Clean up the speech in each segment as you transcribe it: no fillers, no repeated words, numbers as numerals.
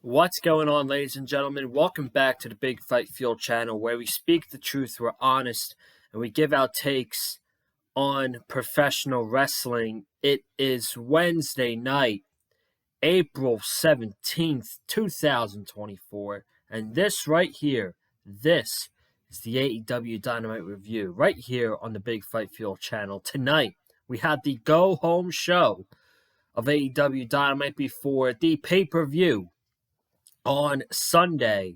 What's going on, ladies and gentlemen? Welcome back to the Big Fight Field channel, where we speak the truth, we're honest, and we give out takes on professional wrestling. It is Wednesday night, April 17th, 2024, and this right here, this is the AEW Dynamite review, right here on the Big Fight Field channel. Tonight, we have the go-home show of AEW Dynamite before the pay-per-view on Sunday,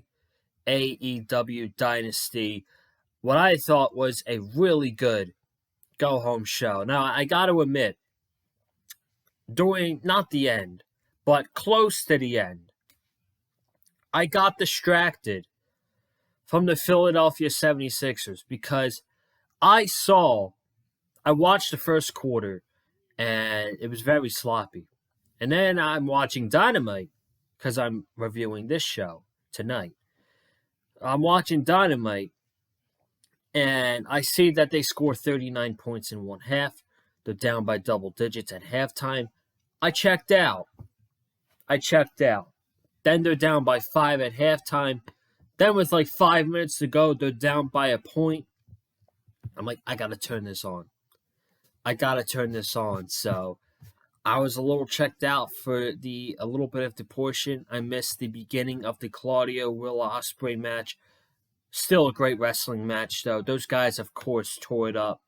AEW Dynasty, what I thought was a really good go-home show. Now, I got to admit, during, not the end, but close to the end, I got distracted from the Philadelphia 76ers because I watched the first quarter, and it was very sloppy. And then I'm watching Dynamite, because I'm reviewing this show tonight. I'm watching Dynamite, and I see that they score 39 points in one half. They're down by double digits at halftime. I checked out. Then they're down by 5 at halftime. Then with like 5 minutes to go, they're down by a point. I'm like, I got to turn this on. So I was a little checked out for a little bit of the portion. I missed the beginning of the Claudio Will Ospreay match. Still a great wrestling match, though. Those guys, of course, tore it up.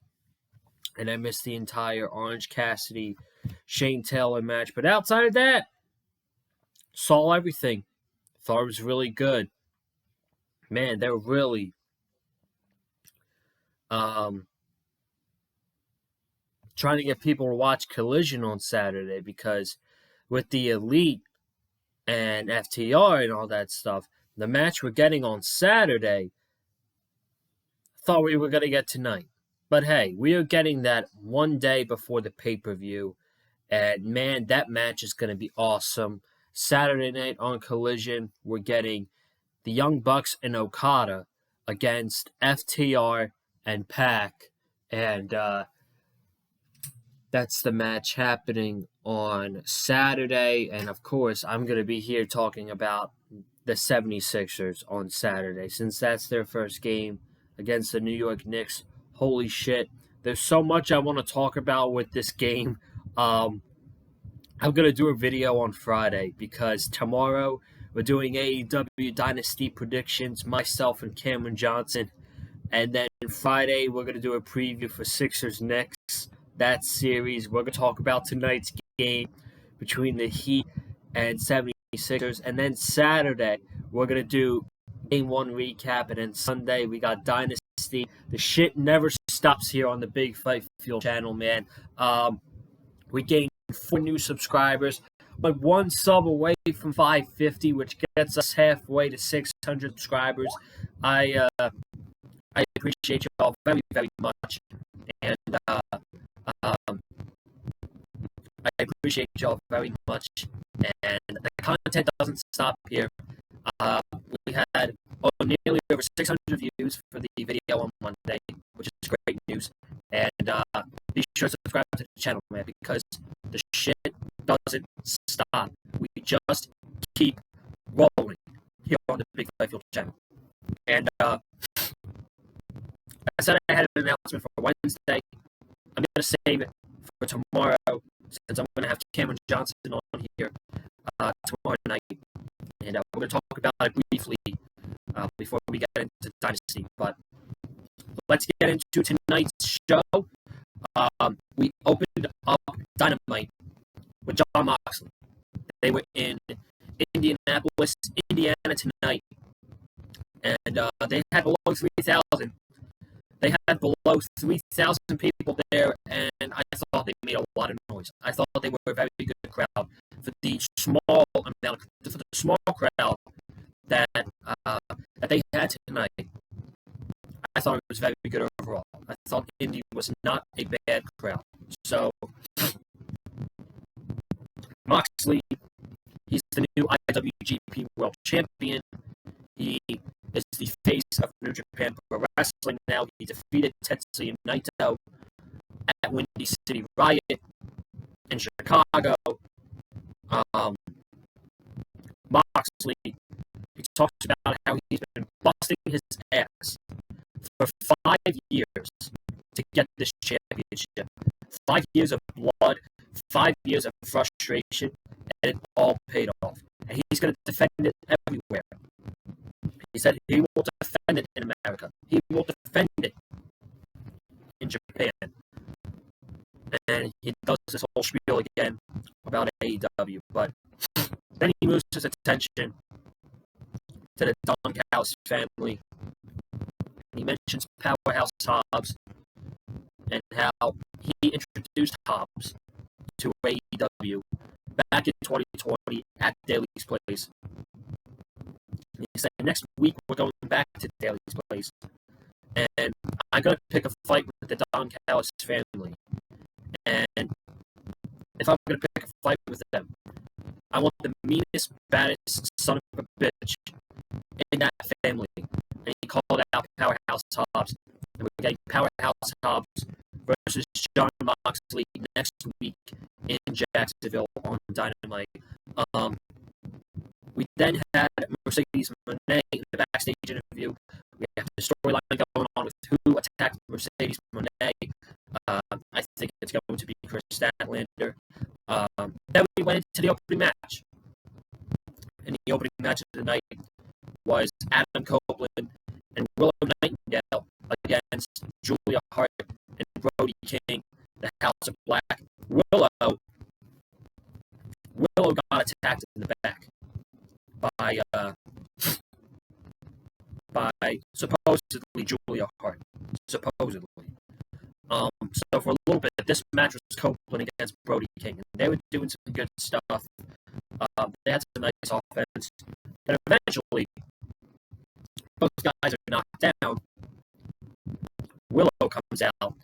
And I missed the entire Orange Cassidy, Shane Taylor match. But outside of that, saw everything. Thought it was really good. Man, they were really trying to get people to watch Collision on Saturday, because with the Elite and FTR and all that stuff, the match we're getting on Saturday, thought we were going to get tonight. But hey, we are getting that one day before the pay-per-view, and man, that match is going to be awesome. Saturday night on Collision, we're getting the Young Bucks and Okada against FTR and Pac, and that's the match happening on Saturday. And, of course, I'm going to be here talking about the 76ers on Saturday, since that's their first game against the New York Knicks. Holy shit. There's so much I want to talk about with this game. I'm going to do a video on Friday, because tomorrow we're doing AEW Dynasty predictions, myself and Cameron Johnson. And then Friday, we're going to do a preview for Sixers Knicks. That series. We're going to talk about tonight's game between the Heat and 76ers. And then Saturday, we're going to do Game 1 recap. And then Sunday, we got Dynasty. The shit never stops here on the Big Fight Field channel, man. We gained 4 new subscribers, but 1 sub away from 550, which gets us halfway to 600 subscribers. I appreciate you all very, very much. And I appreciate y'all very much, and the content doesn't stop here. We had nearly over 600 views for the video on Monday, which is great news. And be sure to subscribe to the channel, man, because the shit doesn't stop. We just keep rolling here on the Big Fight Field channel. And I said I had an announcement for Wednesday. I'm going to save it for tomorrow, since I'm going to have Cameron Johnson on here tomorrow night. And we're going to talk about it briefly before we get into Dynasty. But let's get into tonight's show. We opened up Dynamite with John Moxley. They were in Indianapolis, Indiana tonight. And they had below 3,000. They had below 3,000 people there, and I thought they made a lot of noise. I thought they were a very good crowd for the small crowd that they had tonight. I thought it was very good overall. I thought Indy was not a bad crowd. So Moxley, he's the new Iwgp World Champion. He is the face of New Japan Pro Wrestling now. He defeated Tetsuya Naito at Windy City Riot in Chicago. Moxley. He talks about how he's been busting his ass for 5 years to get this championship. 5 years of blood, 5 years of frustration, and it all paid off. And he's going to defend it everywhere. He said he will defend it in America. He will defend it in Japan. And he does this whole spiel again about AEW. But then he moves his attention to the Don Callis family. And he mentions Powerhouse Hobbs and how he introduced Hobbs to AEW back in 2020 at Daly's Place. And he said, next week we're going back to Daly's Place. And I'm going to pick a fight with the Don Callis family. And if I'm going to pick a fight with them, I want the meanest, baddest son of a bitch in that family. And he called out Powerhouse Hobbs. And we're getting Powerhouse Hobbs versus Jon Moxley next week in Jacksonville on Dynamite. We then had Mercedes Moné in the backstage interview. We have the storyline going on with who attacked Mercedes Moné. I think it's going to be Chris Statlander. Then we went into the opening match. And the opening match of the night was Adam Copeland and Willow Nightingale against Julia Hart and Brody King, the House of Black. Willow got attacked in the back by supposedly Julia Hart. Supposedly. So for a little bit, this match was Copeland against Brody King, and they were doing some good stuff. They had some nice offense. And eventually, both guys are knocked down. Willow comes out,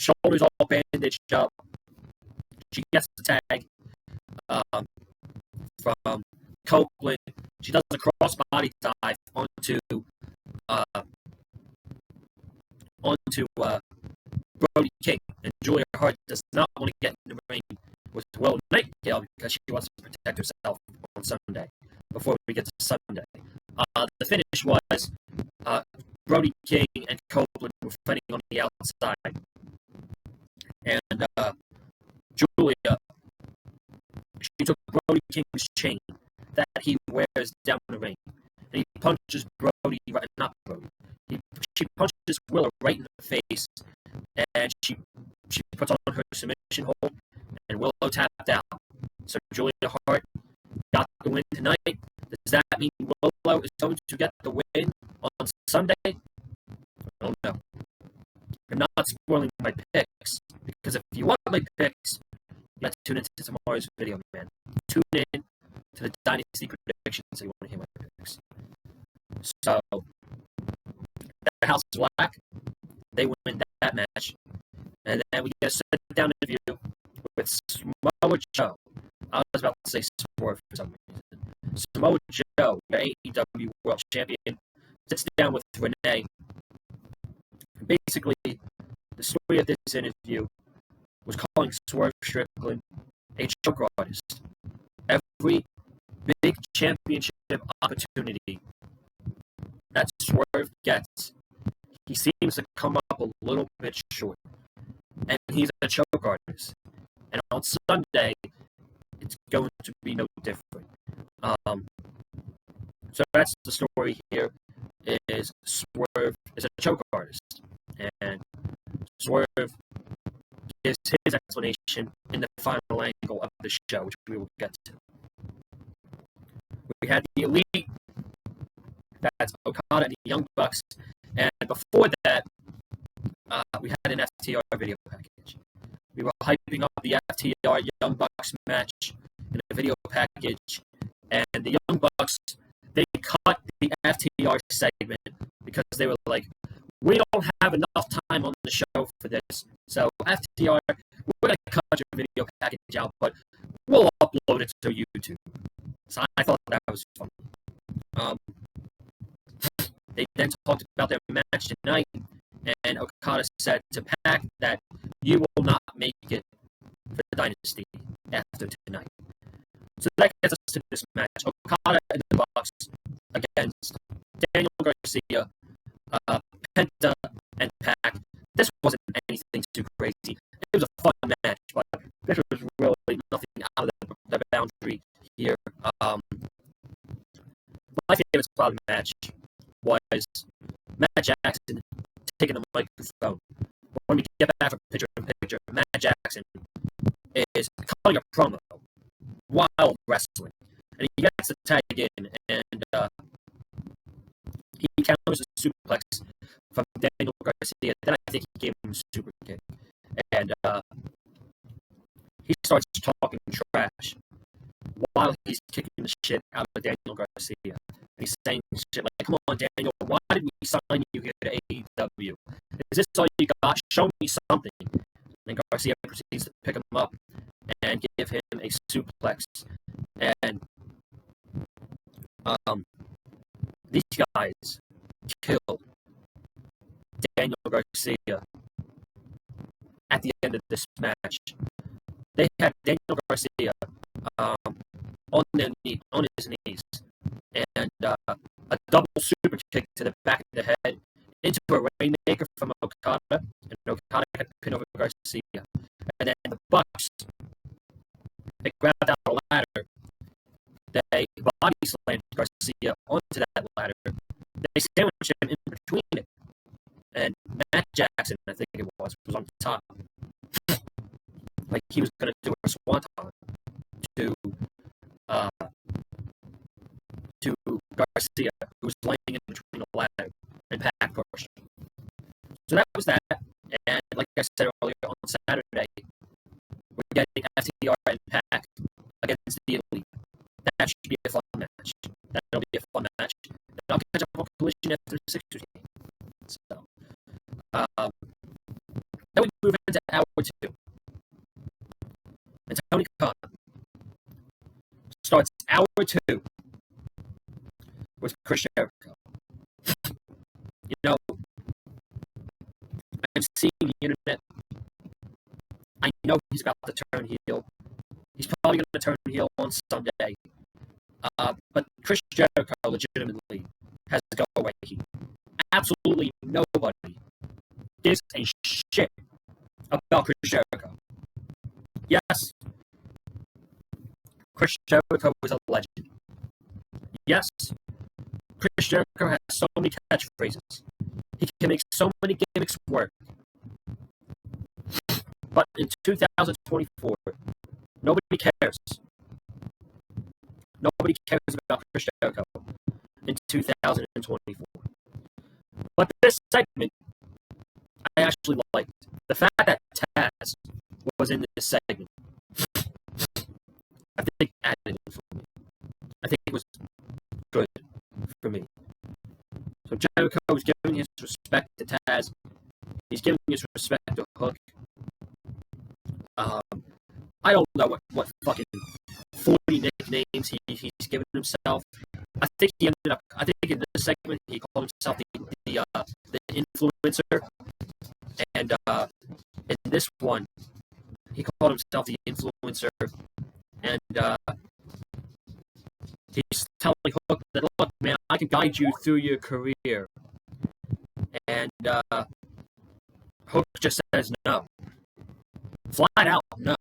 shoulders all bandaged up. She gets the tag from Copeland. She does a crossbody dive onto Brody King, and Julia Hart does not want to get in the ring with Willow Nightingale because she wants to protect herself on Sunday. Before we get to Sunday, the finish was Brody King and Copeland were fighting on the outside, and Julia, she took Brody King's chain that he wears down the ring, and he punches Brody, not Brody. She punches Willow right in the face, and she puts on her submission hold, and Willow tapped out. So Julia Hart got the win tonight. Does that mean Willow is going to get the win on Sunday? I don't know. I'm not spoiling my picks, because if you want my picks, you got to tune into tomorrow's video, man. Tune in to the Dynasty predictions if you want to hear my picks. So, the House of Black, they win that match. And then we get a sit-down interview with Samoa Joe. I was about to say Swerve for some reason. Samoa Joe, the AEW World Champion, sits down with Renee. Basically, the story of this interview was calling Swerve Strickland a choke artist. Every big championship opportunity that Swerve gets, he seems to come up a little bit short. And he's a choke artist. And on Sunday, it's going to be no different. So that's the story here, is Swerve is a choke artist. And Swerve gives his explanation in the final angle of the show, which we will get to. We had the Elite, that's Okada and the Young Bucks, and before that, we had an FTR video package. We were hyping up the FTR Young Bucks match in a video package, and the Young Bucks, they cut the FTR segment because they were like, we don't have enough time on the show for this. So FTR, we're going to cut your video package out, but we'll upload it to YouTube. So I thought that was fun. They then talked about their match tonight, and Okada said to Pac that you will not make it for the Dynasty after tonight. So that gets us to this match. Okada and the Bucks against Daniel Garcia, Penta, and Pac. This wasn't anything too crazy. It was a fun match, but this was really nothing out of the boundary here. My favorite spot of the match was Matt Jackson taking the microphone. When we get back from picture, Matt Jackson is cutting a promo while wrestling. And he gets the tag in, and he counters a suplex from Daniel Garcia. Then I think he gave him a super kick. And he starts talking trash while he's kicking the shit out of Daniel Garcia. And he's saying shit like, come on, Daniel, why did we sign you here to AEW? Is this all you got? Show me something. And Garcia proceeds to pick him up and give him a suplex. And these guys killed Daniel Garcia at the end of this match. They had Daniel Garcia on his knees, and a double super kick to the back of the head into a rainmaker from Okada, and Okada got pinned over Garcia. And then the Bucks, they grabbed out a ladder. They body slammed Garcia onto that ladder. They sandwiched him in between it. And Matt Jackson, I think it was on top. Like he was going to do a swanton to Garcia, who was laying in between the ladder and Pac pushed. So that was that. And like I said earlier, on Saturday, we're getting FTR and Pac against the Elite. That should be a fun match. That'll be a fun match. And I'll catch up on Collision after the Sixers game. So, then we move into hour 2. And Tony Khan starts hour 2 with Chris Jericho. You know, I'm seeing the internet. I know he's about to turn heel. He's probably going to turn heel on Sunday. But Chris Jericho legitimately has to go away. Absolutely nobody gives a shit about Chris Jericho. Yes, Chris Jericho is a legend. Yes, Chris Jericho has so many catchphrases. He can make so many gimmicks work. But in 2024, nobody cares. Nobody cares about Chris Jericho in 2024. But this segment, I actually liked. The fact that Taz was in this segment, I think added it for me. I think it was good for me. So Jericho is giving his respect to Taz. He's giving his respect to Hook. I don't know what fucking 40 nicknames he's given himself. I think he ended up. I think in this segment he called himself the influencer, and in this one he called himself the influencer, and he's telling Hook that, look, man, I can guide you through your career, and Hook just says no, flat out no,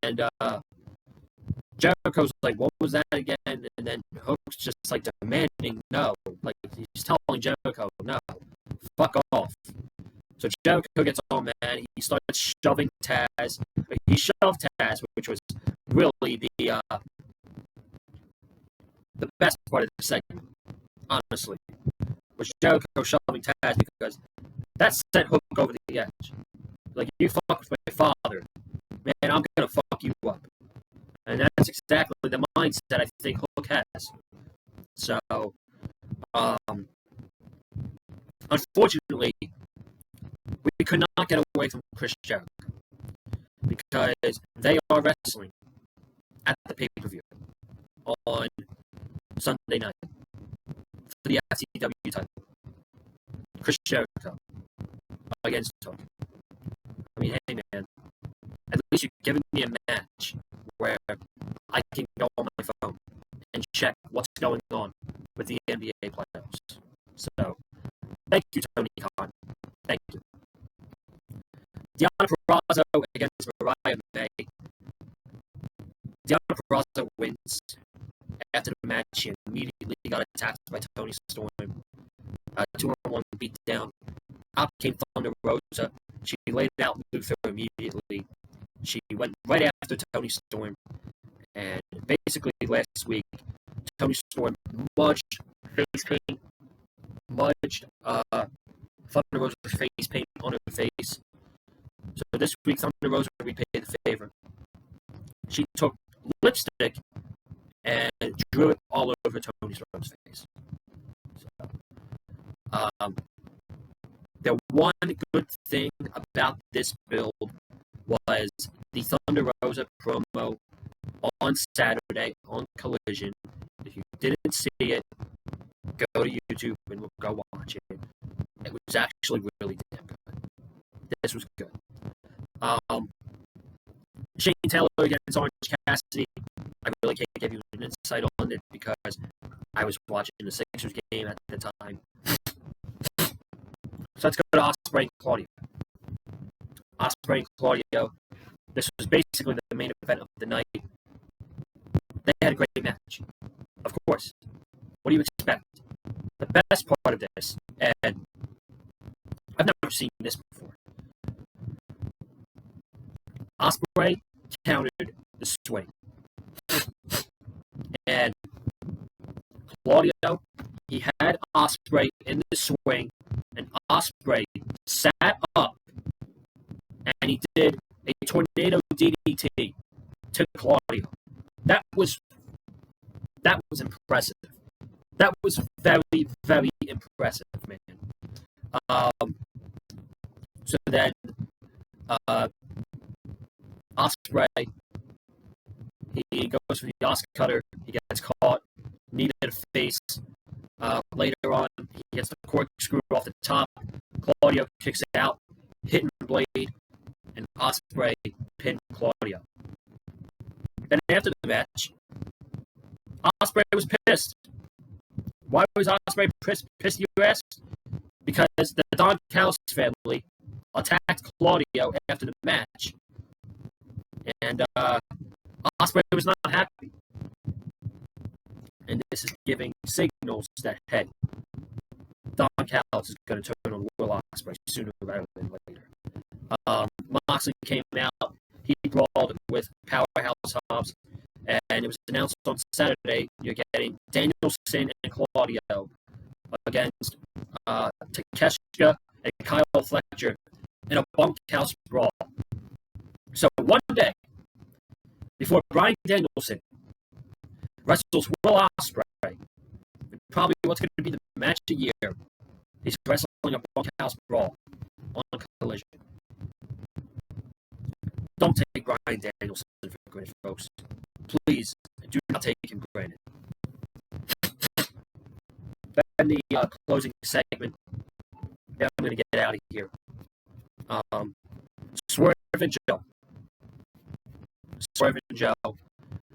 and Jericho's like, what was that again? And then Hook's just like demanding no. Like he's telling Jericho, no, fuck off. So Jericho gets all mad. He starts shoving Taz. He shoved Taz, which was really the best part of the segment, honestly. Was Jericho shoving Taz because that sent Hook over the edge. Like, you fuck with my father, man, I'm gonna fuck you up. And that's exactly the mindset I think Hook has. So, unfortunately, we could not get away from Chris Jericho because they are wrestling at the pay-per-view on Sunday night for the FCW title. Chris Jericho against Hook. I mean, hey man, at least you're giving me a match where I can go on my phone and check what's going on with the NBA playoffs. So, thank you, Tony Khan. Thank you. Deanna Purrazzo against Mariah May. Deanna Purrazzo wins. After the match, she immediately got attacked by Toni Storm. 2-on-1 beatdown. Up came Thunder Rosa. She laid out Luther immediately. She went right after Toni Storm. And basically last week, Toni Storm mudged face paint, mudged Thunder Rosa's face paint on her face. So this week, Thunder Rosa repaid the favor. She took lipstick and drew it all over Toni Storm's face. So, the one good thing about this build was the Thunder Rosa promo on Saturday on Collision. If you didn't see it, go to YouTube and go watch it. It was actually really damn good. This was good. Shane Taylor against Orange Cassidy. I really can't give you an insight on it because I was watching the Sixers game at the time. So let's go to Ospreay and Claudio. Ospreay and Claudio. This was basically the main event of the night. They had a great match. Of course. What do you expect? The best part of this, and I've never seen this before. Ospreay countered the swing. And Claudio, he had Ospreay in the swing, and Ospreay sat up, and he did a tornado DDT to Claudio. That was impressive. That was very, very impressive, man. So then, Ospreay, he goes for the Oscar cutter. He gets caught, knee to the face. Later on, he gets the corkscrew off the top. Claudio kicks it out, hitting the blade, and Ospreay pinned Claudio. Then after the match, Ospreay was pissed. Why was Ospreay pissed, you ask? Because the Don Callis family attacked Claudio after the match. And Ospreay was not happy. And this is giving signals that, hey, Don Callis is going to turn on Will Ospreay sooner rather than later. Moxley came out. He brawled with Powerhouse Hobbs. And it was announced on Saturday you're getting Danielson and Claudio against Takeshita and Kyle Fletcher in a bunkhouse brawl. So one day before Bryan Danielson wrestles Will Ospreay, probably what's going to be the match of the year, he's wrestling a bunkhouse brawl on Collision. Don't take Bryan Danielson for granted, folks. Please do not take him for granted. Then the closing segment. Then I'm going to get out of here. Swerve and Joe. Swerve and Joe.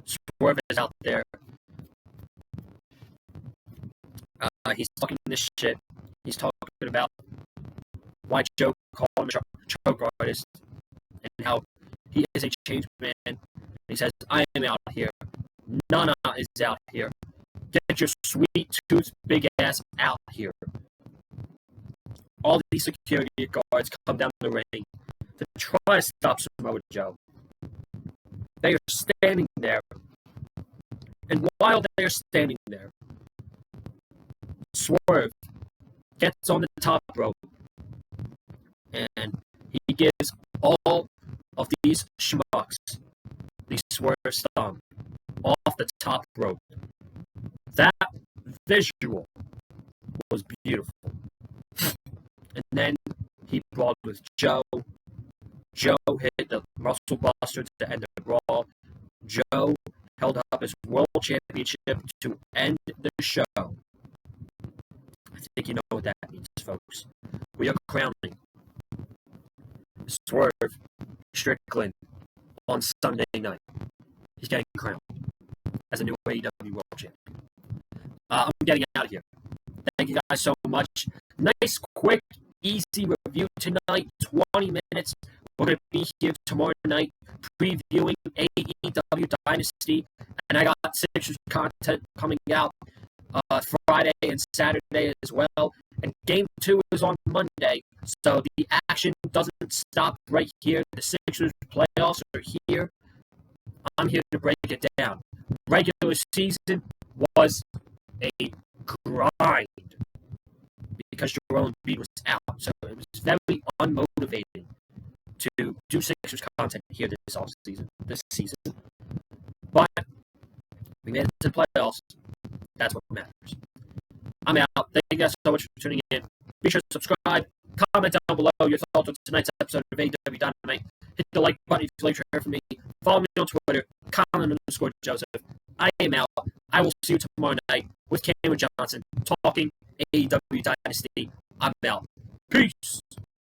Swerve is out there. He's talking this shit. He's talking about why Joe called him a choke artist and how he is a changed man. He says, I am out here. Nana is out here. Get your sweet tooth big ass out here. All these security guards come down the ring to try to stop Samoa Joe. They are standing there. And while they are standing there, Swerve gets on the top rope. And he gives all of these schmucks the Swerve stomp off the top rope. That visual was beautiful. And then he brawled with Joe. Joe hit the muscle buster to end the brawl. Joe held up his world championship to end the show. I think you know what that means, folks. We are crowning Swerve Strickland on Sunday night. He's getting crowned. as a new AEW World Champion. I'm getting out of here. Thank you guys so much. Nice, quick, easy review tonight. 20 minutes. We're going to be here tomorrow night previewing AEW Dynasty. And I got Sixers content coming out Friday and Saturday as well. And Game 2 is on Monday. So the action doesn't stop right here. The Sixers playoffs are here. I'm here to break it down. Regular season was a grind because Joel Embiid was out. So it was very unmotivating to do Sixers content here this season. But we made it to the playoffs. That's what matters. I'm out. Thank you guys so much for tuning in. Be sure to subscribe. Comment down below your thoughts on tonight's episode of AEW Dynamite. Hit the like button if you like to hear from me. Follow me on Twitter, Colin_Joseph. I am out. I will see you tomorrow night with Cameron Johnson talking AEW Dynasty. I'm out. Peace.